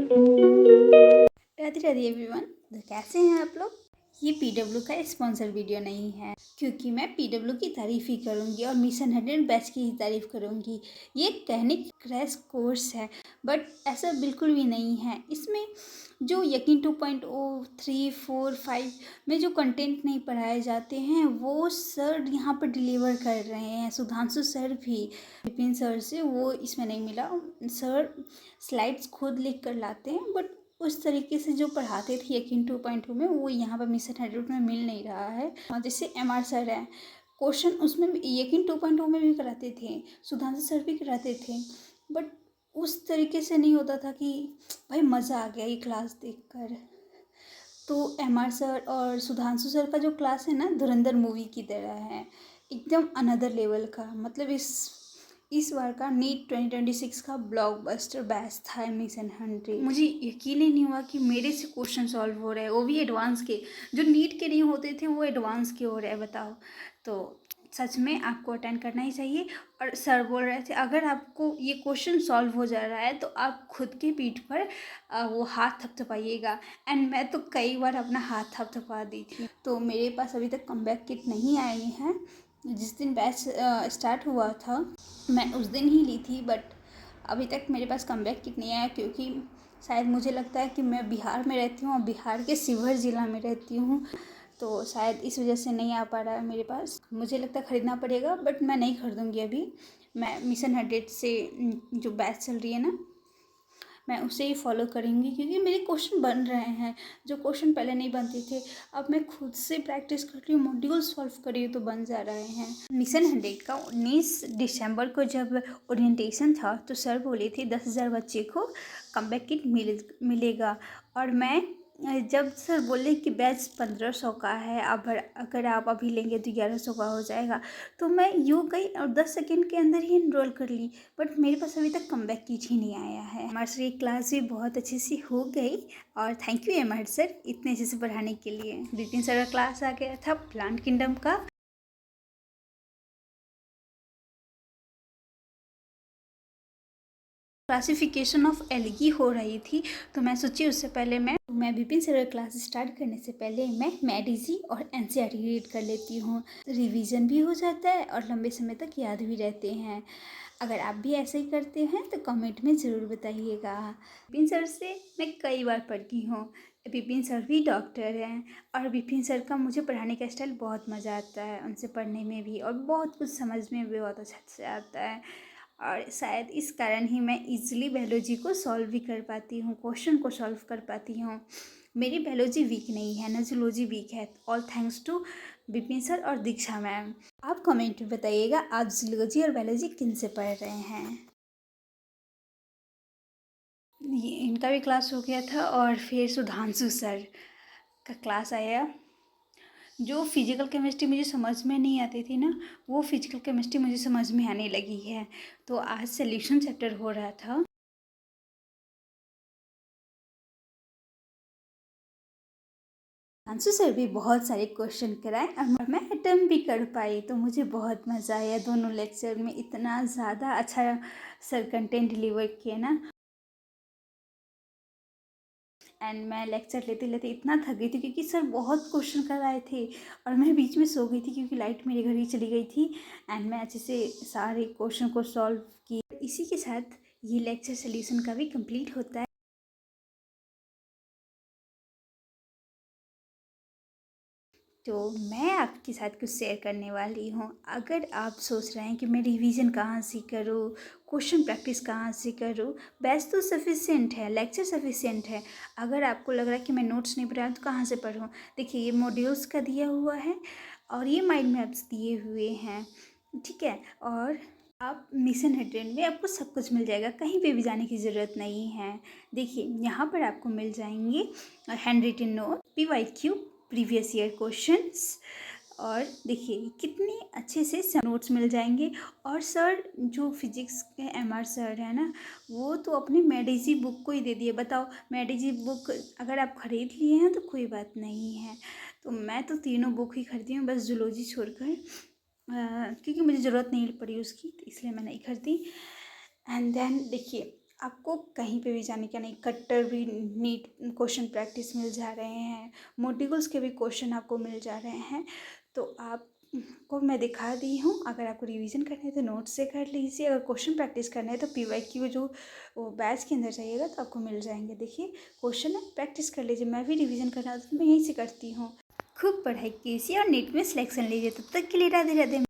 Radhe Radhe everyone. तो कैसे हैं आप लोग। ये पीडब्ल्यू का स्पॉन्सर वीडियो नहीं है, क्योंकि मैं पीडब्ल्यू की तारीफ़ ही करूँगी और मिशन 100 बैच की ही तारीफ़ करूँगी। ये कहने क्रैश कोर्स है, बट ऐसा बिल्कुल भी नहीं है। इसमें जो यकीन 2.0 3 4 5 में जो कंटेंट नहीं पढ़ाए जाते हैं वो सर यहाँ पर डिलीवर कर रहे हैं। सुधांशु सर भी विपिन सर से वो इसमें नहीं मिला। सर स्लाइड्स खुद लिख कर लाते हैं, बट उस तरीके से जो पढ़ाते थे यकीन 2.0 में वो यहाँ पर मिशन 100 में मिल नहीं रहा है। और जैसे MR सर हैं, क्वेश्चन उसमें यकीन 2.0 में भी कराते थे, सुधांशु सर भी कराते थे, बट उस तरीके से नहीं होता था कि भाई मज़ा आ गया ये क्लास देखकर। तो MR सर और सुधांशु सर का जो क्लास है ना, धुरंधर मूवी की तरह है, एकदम अनदर लेवल का। मतलब इस बार का नीट 2026 का ब्लॉकबस्टर बैच था मिशन 100। मुझे यकीन ही नहीं हुआ कि मेरे से क्वेश्चन सॉल्व हो रहे हैं, वो भी एडवांस के। जो नीट के नहीं होते थे वो एडवांस के हो रहे हैं, बताओ। तो सच में आपको अटेंड करना ही चाहिए। और सर बोल रहे थे अगर आपको ये क्वेश्चन सॉल्व हो जा रहा है तो आप खुद के पीठ पर वो हाथ थपथपाइएगा। एंड मैं तो कई बार अपना हाथ थपथपा दी थी। तो मेरे पास अभी तक कमबैक किट नहीं आई है। जिस दिन बैच स्टार्ट हुआ था मैं उस दिन ही ली थी, बट अभी तक मेरे पास कमबैक किट नहीं आया, क्योंकि शायद मुझे लगता है कि मैं बिहार में रहती हूँ और बिहार के शिवहर ज़िला में रहती हूँ, तो शायद इस वजह से नहीं आ पा रहा है मेरे पास। मुझे लगता है ख़रीदना पड़ेगा, बट मैं नहीं खरीदूँगी अभी। मैं मिशन 100 से जो बैच चल रही है ना, मैं उसे ही फॉलो करूँगी, क्योंकि मेरे क्वेश्चन बन रहे हैं जो क्वेश्चन पहले नहीं बनते थे। अब मैं खुद से प्रैक्टिस कर रही हूँ, मॉड्यूल सॉल्व कर रही हूँ, तो बन जा रहे हैं। मिशन 100 का 19 दिसंबर को जब ओरिएंटेशन था तो सर बोले थे 10,000 बच्चे को कमबैक किट मिलेगा। और मैं जब सर बोले कि बैच 1500 का है, अब अगर आप अभी लेंगे तो 1100 का हो जाएगा, तो मैं यूँ गई और 10 सेकेंड के अंदर ही इनरोल कर ली। बट मेरे पास अभी तक कमबैक किट ही नहीं आया है। एमआर सर की क्लास भी बहुत अच्छे से हो गई, और थैंक यू एमआर सर इतने अच्छे से पढ़ाने के लिए। विपिन सर का क्लास आ गया था प्लांट किंगडम का। क्लासिफिकेशन ऑफ एल्गी हो रही थी, तो मैं सोची उससे पहले मैं विपिन सर क्लास स्टार्ट करने से पहले मैं मेडिजी और एनसीईआरटी रीड कर लेती हूँ। रिवीजन भी हो जाता है और लंबे समय तक याद भी रहते हैं। अगर आप भी ऐसे ही करते हैं तो कमेंट में ज़रूर बताइएगा। विपिन सर से मैं कई बार पढ़ी हूँ। विपिन सर भी डॉक्टर हैं, और विपिन सर का मुझे पढ़ाने का स्टाइल बहुत मज़ा आता है, उनसे पढ़ने में भी, और बहुत कुछ समझ में भी बहुत अच्छा से आता है। और शायद इस कारण ही मैं इजीली बायोलॉजी को सॉल्व भी कर पाती हूँ, क्वेश्चन को सॉल्व कर पाती हूँ। मेरी बायोलॉजी वीक नहीं है ना, जूलॉजी वीक है। All thanks to Vipin sir और दीक्षा मैम। आप कमेंट में बताइएगा आप जूलॉजी और बायोलॉजी किन से पढ़ रहे हैं। ये इनका भी क्लास हो गया था, और फिर सुधांशु सर का क्लास आया। जो फिजिकल केमिस्ट्री मुझे समझ में नहीं आती थी ना, वो फिजिकल केमिस्ट्री मुझे समझ में आने लगी है। तो आज सोल्यूशन चैप्टर हो रहा था। अंशु सर भी बहुत सारे क्वेश्चन कराए और मैं अटेम्प्ट भी कर पाई, तो मुझे बहुत मज़ा आया। दोनों लेक्चर में इतना ज़्यादा अच्छा सर कंटेंट डिलीवर किए ना। एंड मैं लेक्चर लेते लेते इतना थक गई थी, क्योंकि सर बहुत क्वेश्चन कराए थे और मैं बीच में सो गई थी, क्योंकि लाइट मेरे घर ही चली गई थी। एंड मैं अच्छे से सारे क्वेश्चन को सॉल्व की। इसी के साथ ये लेक्चर सोल्यूशन का भी कंप्लीट होता है। तो मैं आपके साथ कुछ शेयर करने वाली हूँ। अगर आप सोच रहे हैं कि मैं रिवीजन कहाँ से करूँ, क्वेश्चन प्रैक्टिस कहाँ से करूँ, बैच तो सफिशिएंट है, लेक्चर सफिशिएंट है। अगर आपको लग रहा है कि मैं नोट्स नहीं पढ़ा तो कहाँ से पढूँ, देखिए ये मॉड्यूल्स का दिया हुआ है और ये माइंड मैप्स दिए हुए हैं, ठीक है। और आप मिशन 100 में आपको सब कुछ मिल जाएगा, कहीं पे भी जाने की ज़रूरत नहीं है। देखिए यहाँ पर आपको मिल जाएंगे hand written note, PYQ, previous year questions, और देखिए कितने अच्छे से नोट्स मिल जाएंगे। और सर जो फिजिक्स के MR सर है ना, वो तो अपनी मेडिजी बुक को ही दे दिए। बताओ, मेडिजी बुक अगर आप ख़रीद लिए हैं तो कोई बात नहीं है। तो मैं तो तीनों बुक ही खरीदी हूँ, बस जूलॉजी छोड़कर, क्योंकि मुझे ज़रूरत नहीं पड़ी उसकी, तो इसलिए मैं नहीं खरीदी। एंड देन देखिए आपको कहीं पे भी जाने का नहीं, कट्टर भी नीट क्वेश्चन प्रैक्टिस मिल जा रहे हैं, मोटिगल्स के भी क्वेश्चन आपको मिल जा रहे हैं। तो आपको मैं दिखा दी हूँ। अगर आपको रिवीजन करना है तो नोट से कर लीजिए, अगर क्वेश्चन प्रैक्टिस करना है तो PYQ जो वो बैच के अंदर जाइएगा तो आपको मिल जाएंगे। देखिए क्वेश्चन है, प्रैक्टिस कर लीजिए। मैं भी रिवीजन करना होता है तो मैं यहीं से करती हूँ। खूब पढ़ाई कीजिए और नीट में सिलेक्शन लीजिए। तब तक के लिए राधे राधे।